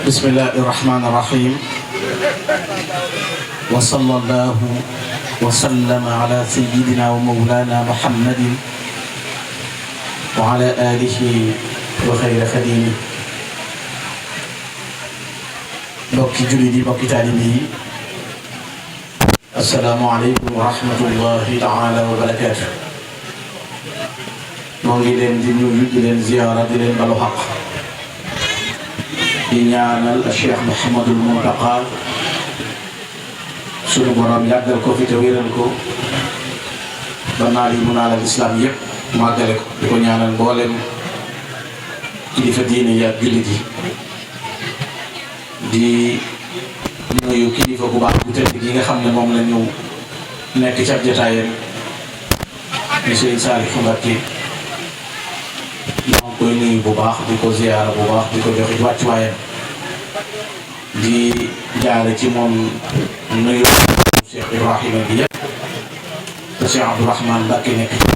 بسم الله الرحمن الرحيم وصلى الله وسلم على سيدنا ومولانا محمد وعلى آله وخير خديمه بوكي جلدي بوكي تعليمي السلام عليكم ورحمة الله تعالى وبركاته نونغي لين دي نيو دي لين زيارة دي لين بالو حق di ñaanal Cheikh Mouhamadul Mountakha sunu borom yàggal ko fi te wéral ko ba naal yi mu naalal islam yëpp màggale ko di ko ñaanal mboolem kilifa diine yi ak jullit yi di nuyu kilifa bu baax bu tëdd gi nga xam ne moom la ñu nekk ci ab jotaayam di Sëriñ Saliou Mbacké maa ngi koy nuyu bu baax di ko ziyaara bu baax di ko joxe wàccuwaayam di jaare ci moom nuyu Cheikh Ibrahima bi yëpp te Cheikh Abdourahmane Mbacké nekk ci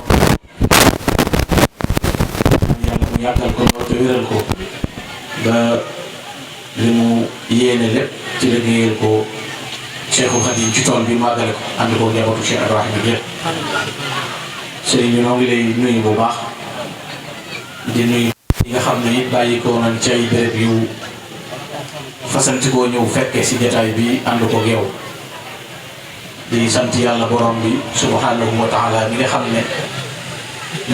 yàlla mu yàggal ko lool te wéral ko ba li mu yéene lépp ci liggéeyal ko Cheikhul Khadim ci tool bi màggale ko ànd ko njabootu Cheikh Ibrahima bi yëpp sëriñ bi noo ngi lay nuyu bu baax di nuyu yi nga xam ne it bàyyi ko nañ ci ay béréb yu fasantikoo ñëw fekke si jotaay bi ànd ko yow di sant yàlla borom bi subhanahu wa taala mi nga xam ne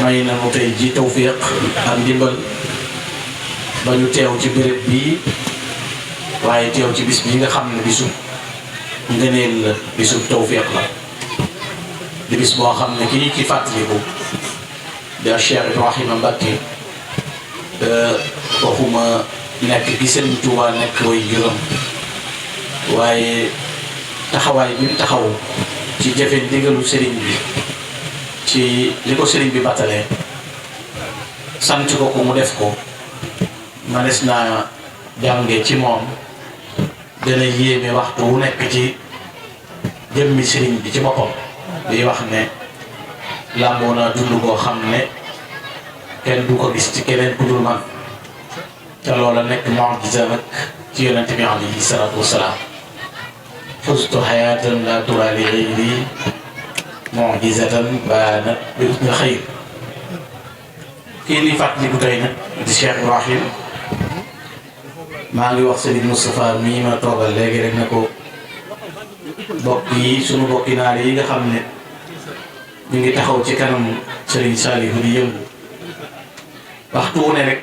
may na mu tey ji tawfiq ak ndimbal ba ñu teew ci béréb bii waaye teew ci bis bi nga xam ne bisu ngëneel la bisu tawfiq la di bis boo xam ne ki ñu ci fàttaliku di Cheikh Ibrahima Mbacké waxuma nekk gi Sëriñ Tuubaa nekk way juróom waaye taxawaay bi mu taxaw ci jëfe ndigalu sëriñ bi ci li ko sëriñ bi battalee sant ko ko mu def ko manes naa jànge ci moom dana yéeme waxtu wu nekk ci jëmmi sëriñ bi ci boppam di wax ne làmboo naa dund koo xam ne kenn du ko gis ci keneen ku dul man te loola nekk mu'jiza nag ci yonent bi alayhi salaatu wasalaam fustu hayatan la tura li ghayri mu'jizatan baanat bi husnil xayr kii li fàttaliku tey nag di Cheikh Ibrahim maa ngi wax Serigne Moustapha mii ma toogal léegi rek ne ko bokk yi sunu bokki naar yi nga xam ne ñu ngi taxaw ci kanam Serigne Saliou di yëngu waxtu wu ne rek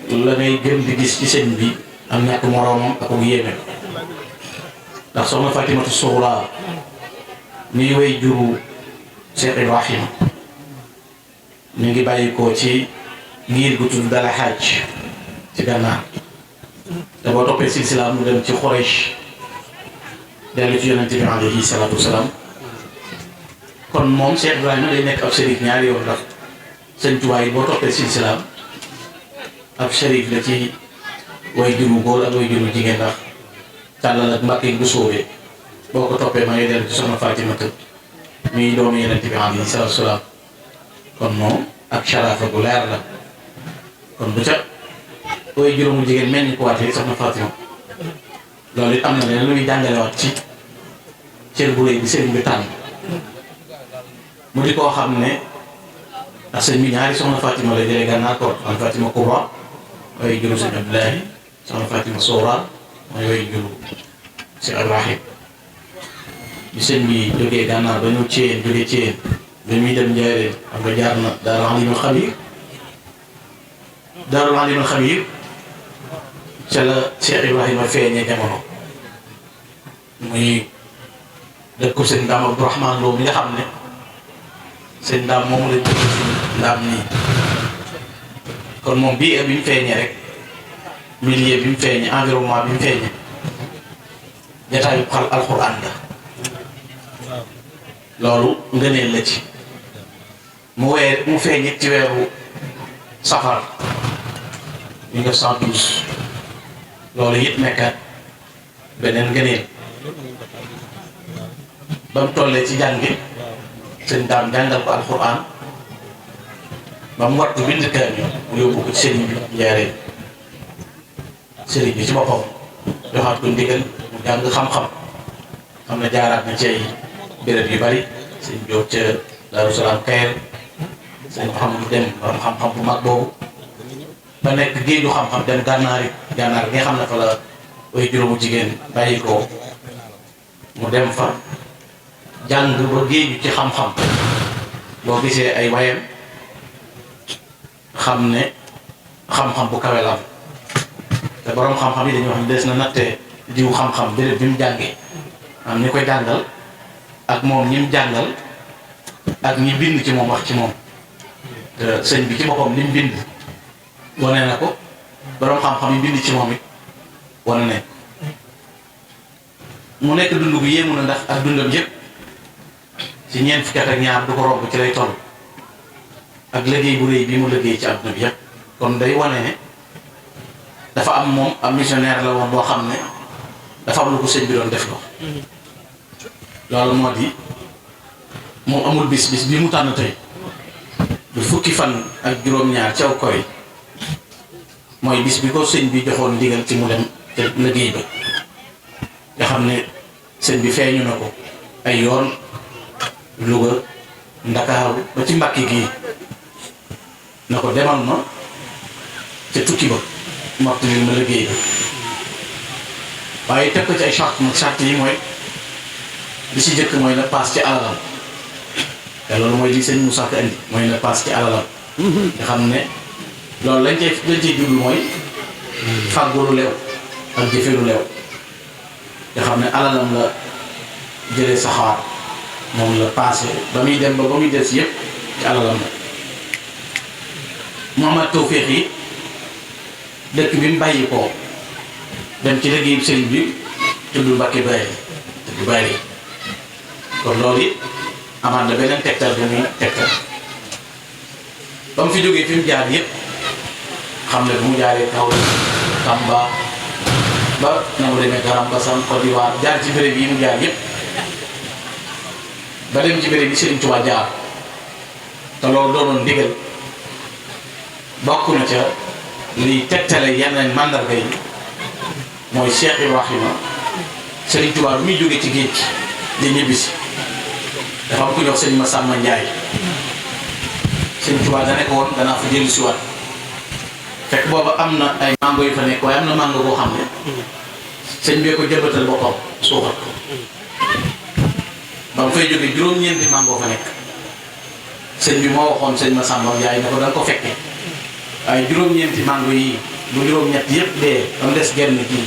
la ngay gën di gis ci sëñ bi am ñàkk moroomam ak ak yéeme ndax soxna Fatimatu Soxra ñuy way juru Cheikh Ibrahima ñu ngi bàyyi ko ci ngir gu tudd Dala Xaaj ci gànnaar te boo toppee silsila mu dem ci Quraysh dellu ci yonente bi alayhi salaatu wasalaam kon moom Cheikh Ibrahima day nekk ab sëriñ ñaari yoon ndax sëñ Tuubaa yi boo toppee silsilaam ab sharif la ci way juru góor ak way juru jigéen ndax càllal ak Mbàkke bu soobee boo ko toppee ma ngi dellu ci soxna Fatimata muy doomu Yonent bi alayhi salaatu wa salaam kon moom ak sharafa bu leer la kon bu ca way juru mu jigéen mel ni ko waatee soxna Fatima loolu it am na leen lu muy jàngalewaat ci cër bu rëy bi sëriñ bi tànn mu di koo xam ne ndax sëñ bi ñaari soxna Fatima lay jëlee gànnaar ko soxna Fatima Kubra way juru sëñ Abdoulahi soxna Fatima Soura mooy way juru Cheikh Ibrahim bi sëñ bi jógee gànnaar ba ñëw Thièyeen jógee Thièyeen ba muy dem Njaaréem am nga jaar na Daarul Alimul Xabiir Daarul Alimul Xabiir ca la Cheikh Ibrahima feeñee jamono muy dëkku sëñ Ndaam Abdourahmane Lo mi nga xam ne sëñ Ndaam moomu lañ jóge si Ndaam nii kon moom bii bi mu feeñee rek milieu bi mu feeñee environnement bi mu feeñee jataayu alxuraan la loolu ngëneel la ci mu feeñit ci weeru safar 1912 loolu it nekkat beneen ngëneel ba mu tollee ci jàngi sëñ Daam jàngal ko alxuraan ba mu wattu bind kaamil mu yóbbu ko ci sëriñ bi Njaaréem sëriñ bi ci boppam joxaat ko ndigal mu jàng xam-xam xam ne jaaraat na ci ay béréb yu bari sëñ Jóob ca Daaru Salaam Kayel sëñ Mouhamadou dem borom xam-xam bu mag boobu ba nekk géeju xam-xam dem gànnaar gi nga xam ne fa la way juróomu jigéen bàyyi ko mu dem fa jàng ba géeju ci xam-xam boo gisee ay wayam xam ne xam-xam bu kawe la am te borom xam-xam yi dañuy wax ne des na nattee diw xam-xam béréb bi mu jàngee am ñi koy jàngal ak moom ñi mu jàngal ak ñi bind ci moom wax ci moom te sëñ bi ci boppam li mu bind wane na ko borom xam-xam yi bind ci moom it wane ne mu nekk dund gu yéemu na ndax ak dundam yëpp ci ñeent fukki at ak ñaar du ko romb ci lay toll ak liggéey bu rëy bi mu liggéey ci àdduna bi yëpp kon day wane ne dafa am moom am missionnaire la woon boo xam ne dafa am lu ko sëñ bi doon def ko loolu moo di moom amul bis bi mu tànn tey du fukki fan ak juróom-ñaar caw koy mooy bis bi ko sëñ bi joxoon ndigal ci mu dem te liggéey ba nga xam ne sëñ bi feeñu na ko ay yoon Louga Ndakaaru ba ci Mbàkke gii na ko demal ma ca tukki ba mottali ma liggéey ba waaye teg ko ci ay charte yi mooy li ci jëkk mooy na paas ci alalam te loolu mooy li sëñ Moussa Ka indi mooy na paas ci alalam nga xam ne loolu lañ cay jublu mooy fàggu lu leew ak jëfe lu leew nga xam ne alalam la jëlee saxaar moom la paase ba muy dem ba muy des yëpp ci alalam la Mouhamad Tawféex yi dëkk bi mu bàyyi koo dem ci liggéeyu sëriñ bi tudd Mbàkke Bari tudd Bari kon loolu it amaat na beneen tegtal bu muy tegtal ba mu fi jógee fi mu jaar yëpp xam ne bu mu jaaree kaw Tamba ba na mu demee Garam Bassam Côte d'Ivoire jaar ci béréb yi mu jaar yëpp ba dem ci béréb yi Sëriñ Tuubaa jaar te loolu doonoon ndigal bokk na ca liy tegtale yeneen màndarga yi mooy Cheikh Ibrahima Sëriñ Tuubaa bi muy jógee ci géej di ñibbisi dafa am ku ñuy wax Sëriñ Masamba Njaay Sëriñ Tuubaa da nekk woon danaa fa jëlu si waat fekk booba am na ay mango yu fa nekk waaye am na mango boo xam ne sëñ bee ko jëbatal boppam suuxat ko ba mu fay jógee juróom-ñeenti mango fa nekk sëñ bi moo waxoon sëñ Masamba Njaay ne ko da nga ko fekke waaye juróom-ñeenti mango yi bu juróom-ñett yëpp dee ba mu des genn kii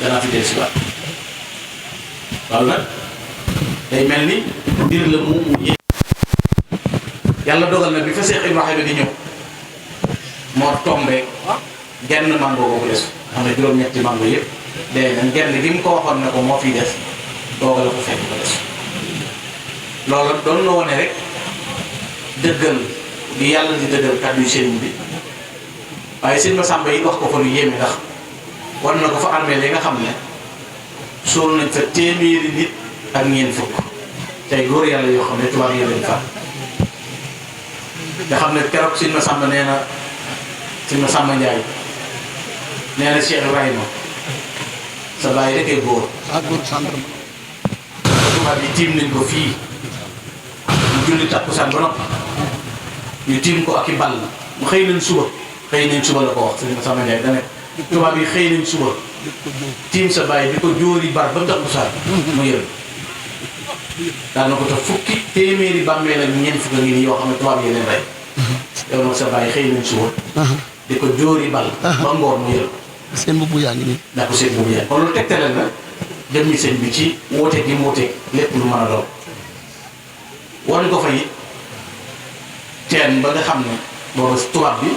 danaa fi del si waat loolu nag day mel ni mbir la mu yé yàlla dogal na bi fa Seex Ibrahima di ñëw moo tombé genn mango boobu des xam ne juróom-ñetti mango yëpp dee nañ genn gi mu ko waxoon ne ko moo fiy des dooga la ko fekk ba des loolu doon na wone rek dëggal gi yàlla di dëggal kàddu yu sëriñ bi waaye sëñ Masamba yi wax ko fa lu yéeme ndax war na ko fa armée li nga xam ne suul nañ fa téeméeri nit ak ñeent fukk tey góor yàlla yoo xam ne tubaab yi leen fa nga xam ne keroog sëñ Masamba nee na sëñ Masamba Njaay nee na Cheikh Ibrahima sa bàyyi rekk ay góor tubaab yi tiim nañ ko fii mu julli takkusaan ba noppi ñu tiim ko ak i ball mu xëy nañ suba la ko wax sëñ Masamba Njaay da nekk tubaab yi xëy nañ suba tiim sa bàyyi di ko jóori bar ba takkusaan mu yël daal na ko te fukki téeméeri bàmmeel ak ñeent fukk ngi nii yoo xam ne tubaab yi leen rey yow nag sa bàyyi xëy nañ suba di ko jóori bal ba ngoor mu yël seen mbubb yaa ngi nii daa ko seen boobu yaay kon loolu tegtale na jëmmi sëñ bi ci woote gi mu woote lépp lu mën a doon wan ko fa it teen ba nga xam ne booba tubaab bi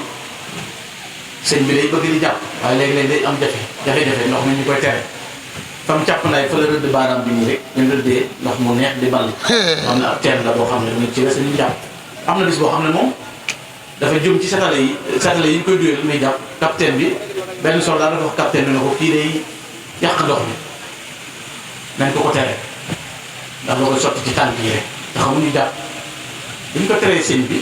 sëñ bi day bëgg di jàpp waaye léegi-léegi day am jafe-jafe ndox mi ñu koy tere fam càpp ndaay fa la rëdd baaraam bi nii rek ñu rëddee ndox mu neex di ball xam ne ab teen la boo xam ne nit ci la sëñ jàpp am na bis boo xam ne moom dafa jëm ci satale yi ñu koy duyee muy jàpp capitaine bi benn soldat dafa wax capitaine bi ne ko kii day yàq ndox mi nañ ko tere ndax loo koy sotti ci tànk yi rek te xamuñu jàpp bu ñu ko teree sëñ bi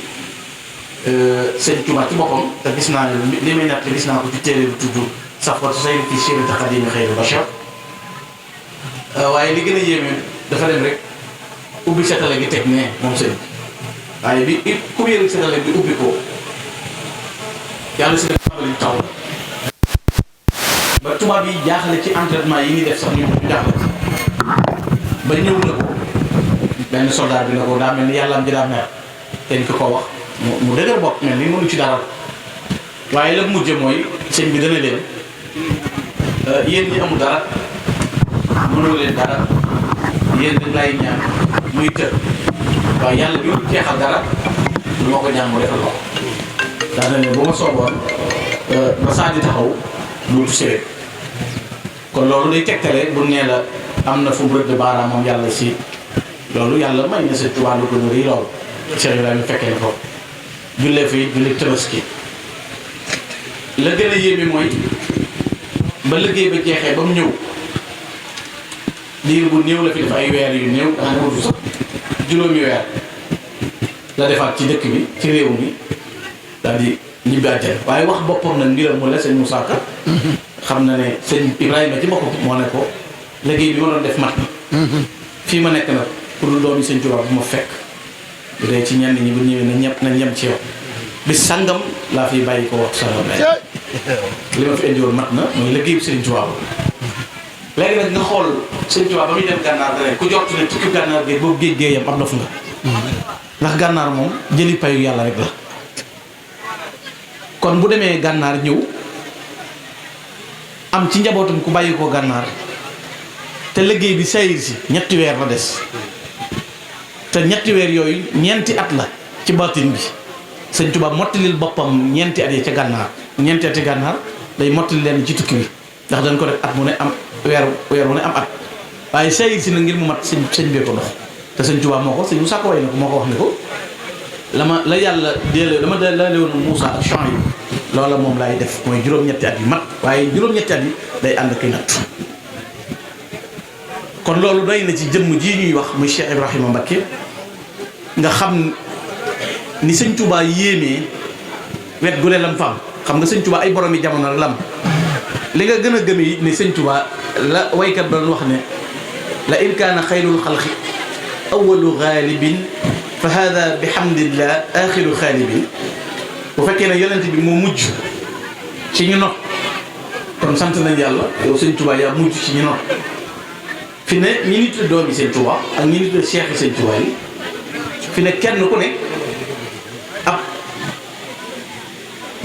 sëñ Tuubaa ci boppam te gis naa ne li may natt gis naa ko ci téere bu tudd safwatu sayri fi siirati xadiimi xayri bashar waaye li gën a yéeme dafa dem rek ubbi setale gi teg ne moom sëñ waaye bi ku yëre setale bi ubbi ko yàlla si def tàmbali taw ba tubaab yi jaaxle ci entraînement yi ñuy def sax ñu jaaxle ba ñëw na ko benn soldat bi na ko daa mel ni yàlla am ji daa mer te ñu ko wax mu dëgër bopp mel ni mënu ci dara waaye la mujj mooy sëñ bi dana leen yéen ñi amul dara mënoo leen dara yéen dañ lay ñaan muy tër waaye yàlla bi mu jeexal dara du ma ko ñaan mu defal ko daana ne bu ma sooboon ba saa di taxaw duutu séwét kon loolu day tegtale bu nee la am na fu mu rëdd baaraamam yàlla si loolu yàlla may na sa Tuubaa lu ko nu rii loolu Cheikh Ibrahima fekkee ne ko jullee fi julli Tabaski la gën a yéeme mooy ba liggéey ba jeexee ba mu ñëw diir bu néew la fi def ay weer yu néew daa ne sax juróomi weer la defaat ci dëkk bi ci réew mi daal di ñibbi àjjana waaye wax boppam nag mbiram mu la sëñ Moussa Ka xam na ne sëñ Ibrahima ci boppam moo ne ko liggéey bi ma doon def mat na fii ma nekk nag pour lu doomi sëñ Tuubaa bu ma fekk bu dee ci ñenn ñi bu ñëwee nañ yem ci yow bis sangam laa fiy bàyyi ko wax sangam li ma fi indiwoon mat na mooy liggéey bi sëñ Tuubaa léegi nag nga xool sëñ Tuubaa ba muy dem gànnaar dane ku jot ne tukki gànnaar gi boobu géej géeyam am dof nga ndax gànnaar moom jëli payu yàlla rek la kon bu demee gànnaar ñëw am ci njabootam ku bàyyi ko gànnaar te liggéey bi sayir si ñetti weer la des te ñetti weer yooyu ñeenti at la ci baatin bi sëñ Tuubaa mottalil boppam ñeenti at yi ca gànnaar ñeenti at yi gànnaar day mottali leen ci tukki bi ndax dañ ko def at mu ne am weer mu ne am at waaye sayir si na ngir mu mat sëñ bee ko dox te sëñ Tuubaa moo ko sëñ Musaa Ka way na ko moo ko wax ne ko la yàlla déele la ma dalee woon Moussa ak Chouaïb loola moom laay def mooy juróom-ñetti at yi mat waaye juróom-ñetti at yi day ànd ak natt kon loolu doy na ci jëmm ji ñuy wax muy Cheikh Ibrahima Mbacké nga xam ni sëñ Tuubaa yéemee wet gu ne lam fam xam nga sëñ Tuubaa ay borom yi jamono lam li nga gën a gëme yi ne sëñ Tuubaa la waykat doon wax ne la in kaana xayrul xalqi awalu xaalibin fa hada bihamdillah axiru xaalibin bu fekkee ne yonent bi moo mujj ci ñu not kon sant nañ yàlla yow sëñ Tuubaa yaa mujj ci ñu not fi ne ñi nit doomi sëñ Tuubaa ak ñi nit cheikh yi sëñ Tuubaa yi fi ne kenn ku ne ab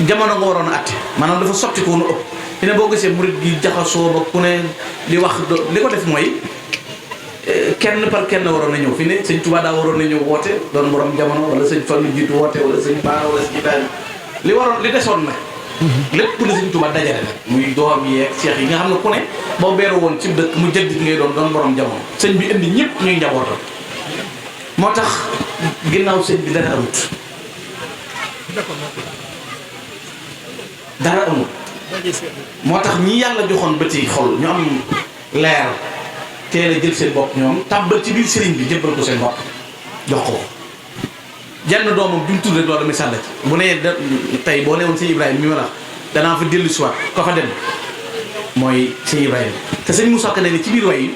jamono nga waroon a atte maanaam dafa sotti ko nu ëpp fi ne boo gisee murit gi jaxasoo ba ku ne di wax li ko def mooy kenn par kenn waroon na ñëw fi ne sëñ Tuubaa daa waroon na ñëw woote doon borom jamono wala sëñ Fallu jiitu woote wala sëñ Baara wala sëñ Ibrahima li waroon li desoon nag lépp la sëñ Tuubaa dajale nag muy doom yeeg seex yi nga xam ne ku ne boo beeru woon ci dëkk mu jëddit ngay doon borom jamono sëñ bi indi ñëpp ñuy njabootam moo tax ginnaaw sëñ bi dara amut dara amut moo tax ñi yàlla joxoon bëti xol ñu am leer teel a jël seen bopp ñoom tàmbal ci biir sëriñ bi jëbbal ko seen bopp jox ko jenn doomam duñ tudd rek loolu misaal la ci bu nee tey boo newoon sëñ Ibrahima mi ma la danaa fa dellu si waat ko fa dem mooy sëñ Ibrahima te sëñ Moussa Ka ne ci biir way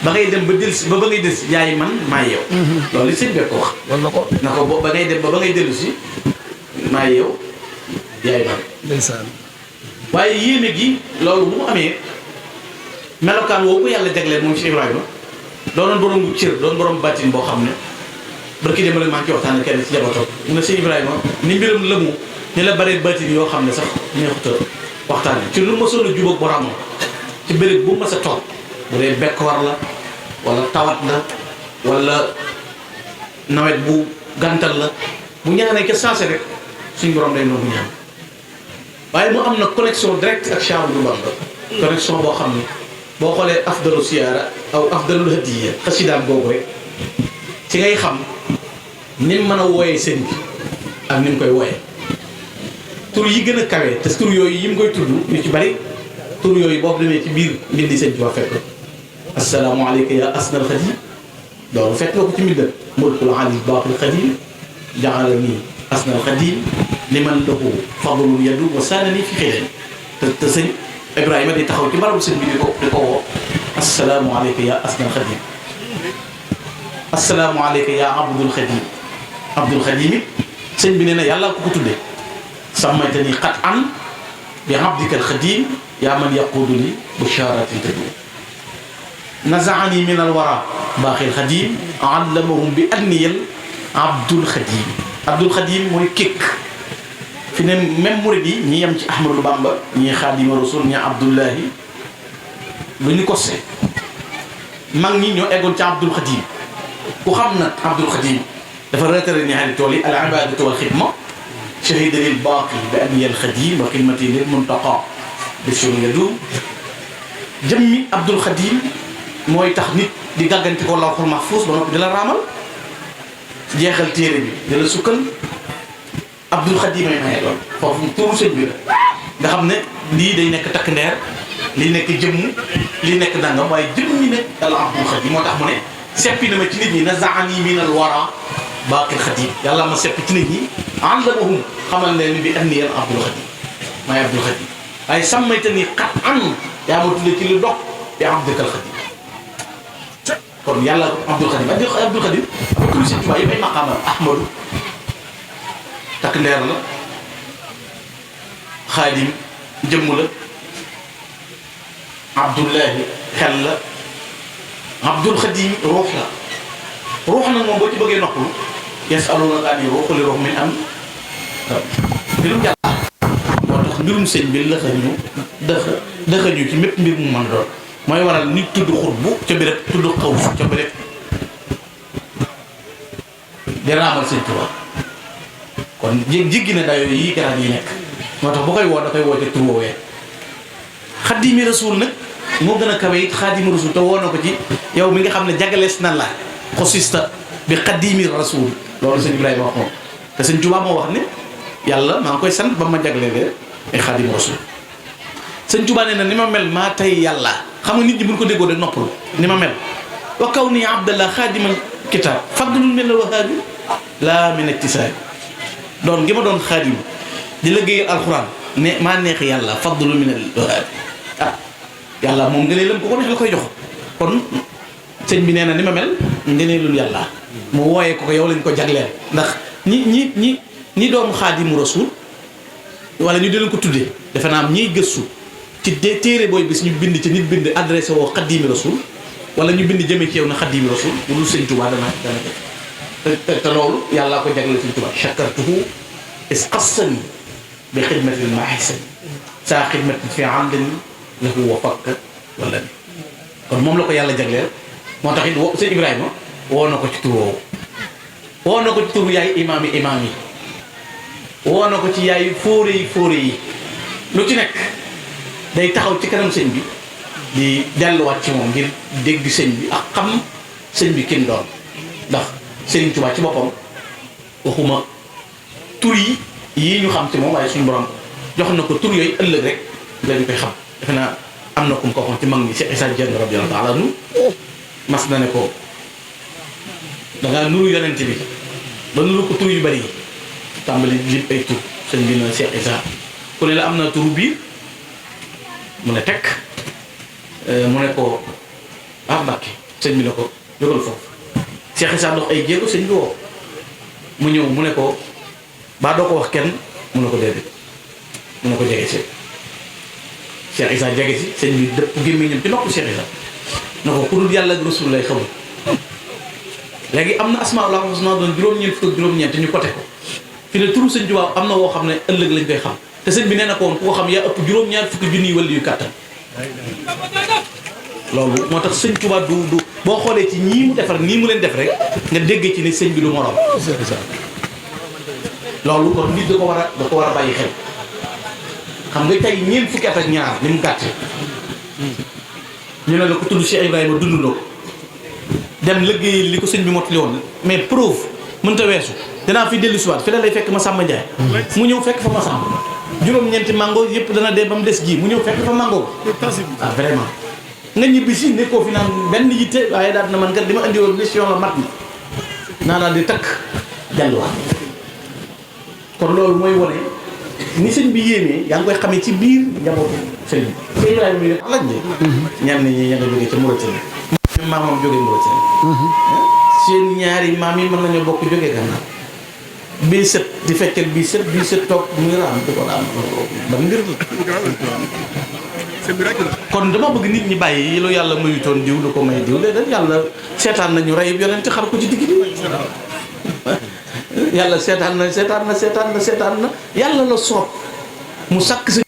ba ngay dem ba dellu si ba ngay dellu si yaay man maa yow loolu sëñ bee ko wax wala ko na ko ba ngay dem ba ngay dellu si maa yow yaay man ndeysaan waaye yéene gi loolu bu mu amee melokaan woo ko yàlla jagleel moom Cheikh Ibrahima doonoon borom cër doon borom bàttin boo xam ne barki dem rek maa ngi ci waxtaan kenn ci jabato mu ne Cheikh Ibrahima ni mbiram lëmu ni la bare bàttin yoo xam ne sax neexuta waxtaan ci lu mësoon a jubóog boromam ci béréb bu mas a toog bu dee bekk war la wala tawat la wala nawet bu gàntal la bu ñaanee ca sensé rek suñ borom day noonu ñaan waaye mu am na connexion directe ak Cheikh Ahmadou Bamba connexion boo xam ne boo xoolee afdalu siyaara aw afdalul hadiya xasidaam boobu rek ci ngay xam ni mu mën a wooyee sëñ bi ak ni mu koy wooyee tur yi gën a kawe te tur yooyu yi mu koy tudd ñu ci bari tur yooyu boo demee ci biir mbindi sëñ bi ba fekk assalaamu aleyka ya asnal xadim loolu fekk nga ko ci mbindam mulkul ali baaxul xadim jaxala nii asnal xadim liman lahu fadlul yadu wa saanani fi xëy te sëñ Ibrahima di taxaw ci barabu sëñ bi di ko woo assalaamu aleyka ya asnal xadim assalaamu aleyka ya abdul xadim abdul xadim it sëñ bi nee na yàlla ko ko tuddee sammaytani qat an bi abdika al xadim yaa man yaquudu li busharatin tadim nazaani min al wara baaxil xadim allamahum bi anniyal abdul xadim abdul xadim mooy kékk fi ne même murid yi ñi yem ci Ahmadou Bamba ñii Xaadimu Rasul ñi Abdullahi lu ñu kosse mag ñi ñoo eggoon ci Abdul Xadim ku xam nag Abdul Xadim dafa reetale ñaari tool yi al ibadatu wal xidma shahida lil baaqi bi anniya al xadim wa xidmati lil muntaqa bi suri yadum jëmmi Abdul Xadim mooy tax nit di gàgganti ko lawxul mahfuus ba noppi di la raamal jeexal téere bi di la sukkal Abdul Xadim ay maye lool foofu turu sëñ bi la nga xam ne lii day nekk takk ndeer lii nekk jëmm lii nekk nangam waaye jëmm ñi nekk dala Abdul Xadim moo tax mu ne seppi na ma ci nit ñi nazaani min al wara baaqil Xadim yàlla ma seppi ci nit ñi allamahum xamal leen bi anniyal Abdul Xadim maay Abdul Xadim waaye sammayta ni xat an yaa ma tudde ci lu dog bi abdikal Xadim kon yàlla Abdul Xadim Abdul Xadim ba turu sëñ Tuubaa yëpp ay maqaama Ahmadu takk ndeer la xaadim jëmm la Abdullahi xel la Abdul Xadim ruux la ruux nag moom boo ci bëggee noppalu yasalunaka ani ruuxi li ruux min am mbirum yàlla moo tax mbirum sëñ bi lëxañu dëxañu ci mépp mbir mu mën doon mooy waral nit tudd xutbu ca béréb tudd xawsu ca béréb di raamal sëñ Tuubaa kon jéggi na dayoo yi garab yi nekk moo tax bu koy woo da koy woo ca tur woowee xaddimi rasul nag moo gën a kawe it xaddimi rasul te woo na ko ci yow mi nga xam ne jagalees na la xosista bi xaddimi rasul loolu sëñ Ibrahima wax moom te sëñ Tuubaa moo wax ne yàlla maa ngi koy sant ba ma jaglelee ay xaddimi rasul sëñ Tuubaa nee na ni ma mel maa tey yàlla xam nga nit ñi buñ ko déggoo rek noppalu ni ma mel wa kaw nii abdallah xaadimal kitaab fadlun min al wahaabi laa min iktisaabi doon gi ma doon xaadim di liggéeyal alxuraan ne maa neex yàlla fadlu min al wahaabi ah yàlla moom ngëneelam ku ko neex la koy jox kon sëñ bi nee na ni ma mel ngëneelul yàlla mu wooyee ko yow lañ ko jagleel ndax ñi doomu xaadimu rasul wala ñu di leen ko tuddee defe naa am ñiy gëstu ci téere booy bis ñu bind ci nit bind adressé woo xaddimi rasul wala ñu bind jëmee ci yow na xaddimi rasul bu dul sëñ Tuubaa dana te loolu yàllaa ko jagleel sëñ Tuubaa chakartuhu is qassani bi xidmatil mahisani saa xidmatin fi àndani lahu wa fakk wala ni kon moom la ko yàlla jagleel moo tax it sëñ Ibrahima woo na ko ci tur woowu woo na ko ci tur yaay imaam yi woo na ko ci yaay fóore yi lu ci nekk day taxaw ci kanam sëñ bi di delluwaat ci moom ngir dégg sëñ bi ak xam sëñ bi kim doon ndax Sëriñ Tuubaa ci boppam waxuma tur yi ñu xam ci moom waaye suñu borom jox na ko tur yooyu ëllëg rek dañu koy xam defe naa am na ku mu ko waxoon ci mag ñi Cheikh Issa Diène radiyallahu taala anhu mas na ne ko dangaa nuru yonent bi ba nuru ko tur yu bari yi tàmbali lim ay tur sëñ bi na Cheikh Issa ku ne la am na turu biir mu ne tekk mu ne ko Mbàkke sëñ bi ne ko jógal foofu Cheikh Issa dox ay jéego sëñ bi woo mu ñëw mu ne ko baa doo ko wax kenn mu ne ko déedéet mu ne ko jege si Cheikh Issa jege si sëñ bi dëpp gémmiñam ci noppu Cheikh Issa ne ko ku dul yàlla ak Rasul lay xamul léegi am na asmaa ul husna doon juróom-ñeent fukk ak juróom-ñeent ñu côté ko fi ne turu sëñ Tuubaa am na woo xam ne ëllëg lañ koy xam te sëñ bi nee na ko woon ku ko xam yaa ëpp juróom-ñaar fukki junniy wàllu yu kàttan loolu moo tax sëñ Tuubaa du boo xoolee ci ñii mu defar nii mu leen def rek nga dégg ci ne sëñ bi du morom loolu kon nit da ko war a bàyyi xel xam nga tey ñeent fukki at ak ñaar ni mu gàtte ñu ne la ko tudd Cheikh Ibrahima dund na ko dem liggéey li ko sëñ bi mottali woon mais preuve mënta weesu danaa fi dellu siwaat fi la lay fekk Masamba Ndiaye mu ñëw fekk fa Masamba juróom-ñeenti mango yëpp dana dee ba mu des ji mu ñëw fekk fa mango ah vraiment nga ñibbi si nekkoo fi naan benn yitte waaye daal na man kat li ma andi woon mission la mat na naa daal di takk delluwaat kon loolu mooy wane ni sëñ bi yéemee yaa ngi koy xamee ci biir njabootu sëñ bi. sëñ Ibrahima bi laaj ne. ñenn ñi ña nga jógee ca Mauritanie. maamam jógee Mauritanie. seen ñaari maam yi mën nañoo bokk jógee Gànnaar. bii sët di fekkal bii sët toog muy raam di ko raam ba mbir la. kon dama bëgg nit ñi bàyyi lu yàlla mayutoon diw lu ko may diw léeg-léeg yàlla seetaan nañu rey yonent xar ko ci digg bi. yàlla seetaan na yàlla la soob mu sàkk si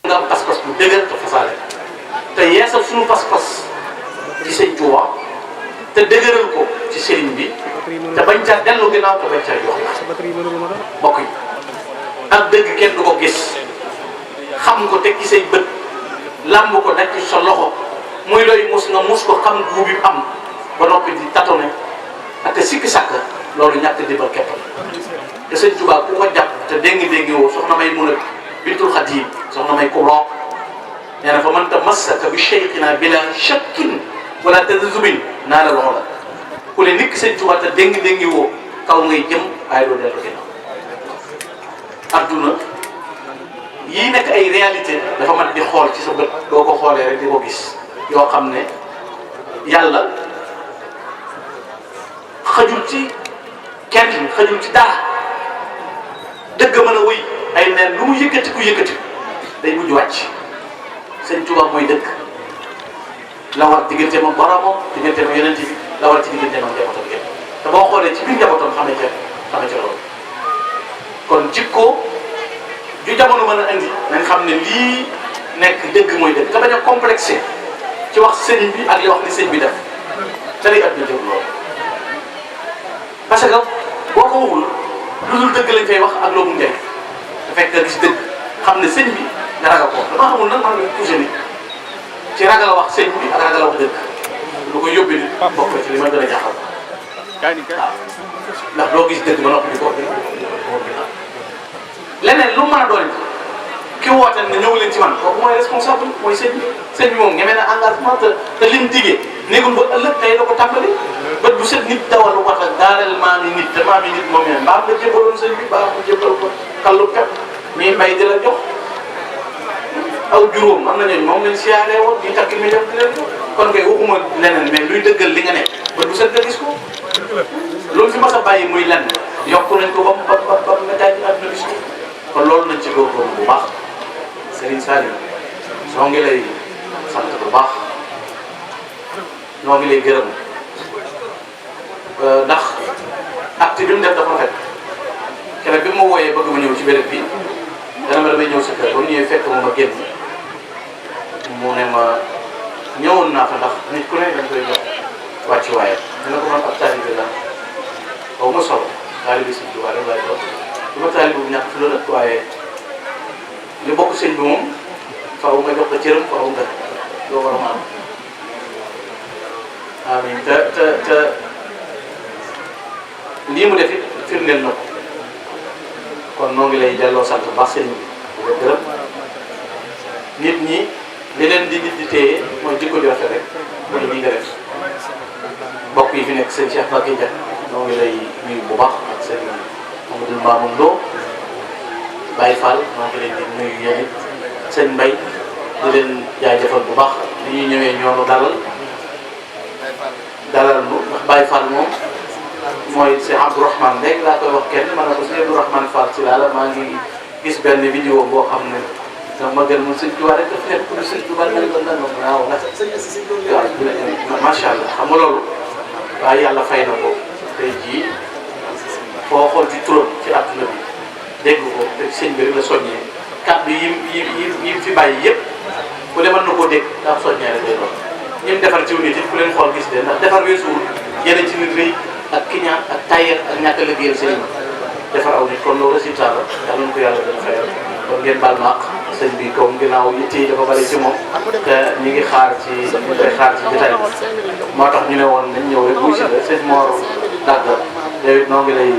nga am pas-pas bu dëgër te fasaale te yeesal suñu pas-pas ci sëñ Tuuba te dëgëral ko ci sëriñ bi te bañ ca dellu ginnaaw te bañ ca jox bokk yi ak dëgg kenn du ko gis xam ko teg ci say bët làmb ko daj ci sa loxo muy looy mus nga mus ko xam guub bi am ba noppi di tatone ak sikki sàkk loolu ñàkk dimbal képp te sëñ Tuubaa ku ko jàpp te dégg woo soxna may mun a bintul Xaadim soxna may kubra nee na fa man tamassaka bi cheikhina bila shakkin wala tazubin naa la loxo la ku ne nit ki sëñ Tuubaa te dégg woo kaw ngay jëm waaye doo dellu ginnaaw adduna yii nekk ay réalité dafa mat di xool ci sa bët doo ko xoolee rek di ko gis yoo xam ne yàlla xajul ci kenn xajul ci dara dëgg mën a wëy ay neen lu mu yëkkati day mujj wàcc sëñ Tuubaa mooy dëgg la war diggante moom boromam diggante moom yonent bi la war ci diggante moom njabootam gépp te boo xoolee ci biir njabootam xamee ca loolu kon jikko ju jamono mën a indi nañ xam ne lii nekk dëgg mooy dëgg te bañ a complexé ci wax sëñ bi ak li wax ni sëñ bi def te day at na jóg loolu parce que boo ko waxul lu dul dëgg lañ fay wax ak loo mu njëriñ da fekk nga gis dëgg xam ne sëñ bi nga ragal ko dama xamul nag man touché nit ci ragal a wax sëñ bi ak ragal a wax dëgg lu ko yóbbee nit bokk ci li ma gën a jaaxal waaw ndax doo gis dëgg ba noppi di ko leneen lu mën a doon ki woote ne ñëw leen ci man kooku mooy responsable mooy sëñ bi moom ñeme na engagement te lim digee néegul ba ëllëg tey la ko tàmbali bët bu set nit dawal wax ak daaneel maam yi nit te maam yi nit moom yéen mbaam la jébaloon sëñ bi baax mu jébal ko kallu pepp mii mbay di la jox aw juróom am na ñooñu moom lañ siyaaree woon ñu takk mi dem di leen kon kay waxuma leneen mais luy dëggal li nga ne bët bu set nga gis ko loolu fi mas a bàyyi muy lenn yokk nañ ko ba médaille bi àdduna gis ko kon loolu nañ ci góorgóorlu bu baax Serigne Saliou soo ngi lay sant bu baax ñoo ngi lay gërëm ndax acte bi mu def dafa rafet keroog bi ma wooyee bëgg ma ñëw ci béréb bi dana ma damay ñëw sa kër ba mu ñëwee fekk ma génn mu ne ma ñëwoon naa fa ndax nit ku ne dañ koy jox wàccuwaayam dina ko man ab taalibe la xaw ma solo taalibe Sëñ Tuubaa rek laay doon du ma taalibe bu ñàkk la nag waaye li bokk sëñ bi moom faaw nga jox ko cëram faaw nga doo war a mën amiin te lii mu def it firndeel na ko kon noo ngi lay delloo sant bu baax sëñ bi di la gërëm nit ñi li leen di nit di téye mooy jikko ju rafet rek mooy lii nga def mbokk yi fi nekk sëñ Cheikh Mbacké Dia noo ngi lay nuyu bu baax ak sëñ Mamadou Mamoun Lo Baye Fall maa ngi leen di nuyu yéen it sëñ Mbaye di leen jaajëfal bu baax li ñuy ñëwee ñoonu dalal nu ndax Baye Fall moom mooy Cheikh Abdourahmane léegi laa koy wax kenn ma ne ko Cheikh Abdourahmane Fall ci laa la maa ngi gis benn vidéo boo xam ne ndax ma gën moom sëñ Tuubaa rek daf nekk pour sëñ Tuubaa mel ko nan waaw macha allah xam nga loolu waaye yàlla fay na ko tey jii foo xool ci turam ci àdduna bi dégg ko te sëñ bi rek la soññee kàddu yi fi bàyyi yëpp ku ne mën na koo dégg daa soññee rek lay doon ñun defar ci nit it ku leen xool gis de ndax defar weesuwul yeneen ci nit rëy ak kiñaan ak tayeer ak ñàkk a liggéeyal sëñ defar aw nit kon loolu résultat la yàlla na ko yàlla dana fayal kon ngeen baal ma sëñ bi comme ginnaaw yitte yi dafa bari ci moom te ñu ngi xaar ci ñu koy xaar ci jotaay moo tax ñu ne woon nañ ñëw rek buy si la sëñ Mor Dagga yow it noo ngi lay